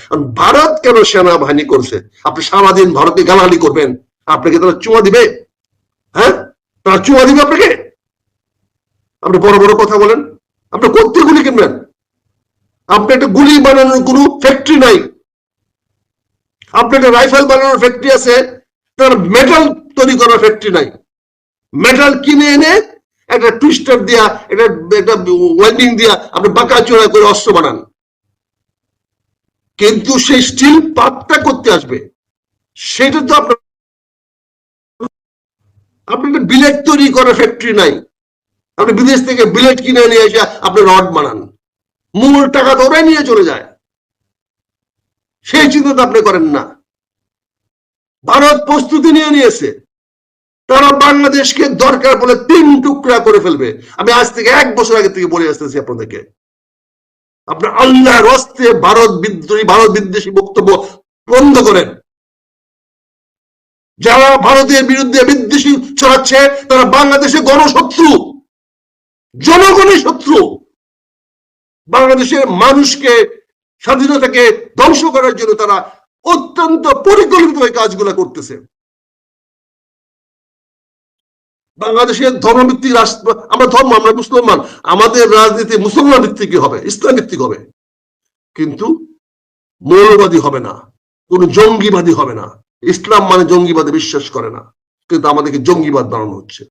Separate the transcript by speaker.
Speaker 1: কারণ ভারত কেন সেনাবাহিনী করছে? আপনি সারাদিন ভারতকে গালাগালি করবেন, আপনাকে তারা চুমা দিবে? হ্যাঁ, তারা চুমা দিবে আপনাকে? আপনি বড় বড় কথা বলেন, আপনি কোথা গুলি কিনবেন? আপনি একটা গুলি বানানোর কোনো ফ্যাক্টরি নাই, আপনার একটা রাইফেল বানানোর ফ্যাক্টরি আছে, তার মেটাল তৈরি করার ফ্যাক্টরি নাই। মেটাল কিনে এনে একটা টুইস্টার দিয়া, একটা ওয়েল্ডিং দিয়া আপনি বাঁকা চোরা করে অস্ত্র বানান, কিন্তু সেই স্টিল পাতটা করতে আসবে সেটা তো আপনার বিলেট তৈরি করার ফ্যাক্টরি নাই। আপনি বিদেশ থেকে বিলেট কিনে নিয়ে এসে আপনি রড বানান, মূল টাকা তো ওরাই নিয়ে চলে যায়, সেই চিন্তা তো আপনি করেন না। ভারত প্রস্তুতি নিয়ে নিয়েছে, তারা বাংলাদেশকে দরকার বলে 3 টুকরা করে ফেলবে। আমি আজ থেকে 1 বছর আগে থেকে বলে আসতেছি আপনাদেরকে, আপনার আল্লাহর হস্তে ভারত বিদ্রোহী, ভারত বিদ্বেষী বক্তব্য বন্ধ করেন। যারা ভারতের বিরুদ্ধে বিদ্বেষী ছড়াচ্ছে তারা বাংলাদেশের গণশত্রু, জনগণের শত্রু। বাংলাদেশের মানুষকে, স্বাধীনতাকে ধ্বংস করার জন্য তারা অত্যন্ত পরিকল্পিতভাবে কাজগুলো করতেছে। বাংলাদেশের ধর্মভিত্তিক রাষ্ট্র, আমরা ধর্ম, আমরা মুসলমান, আমাদের রাজনীতি মুসলমান ভিত্তিক হবে, ইসলাম ভিত্তিক হবে, কিন্তু মৌলবাদী হবে না, কোন জঙ্গিবাদী হবে না। ইসলাম মানে জঙ্গিবাদে বিশ্বাস করে না, কিন্তু আমাদেরকে জঙ্গিবাদ বানানো হচ্ছে।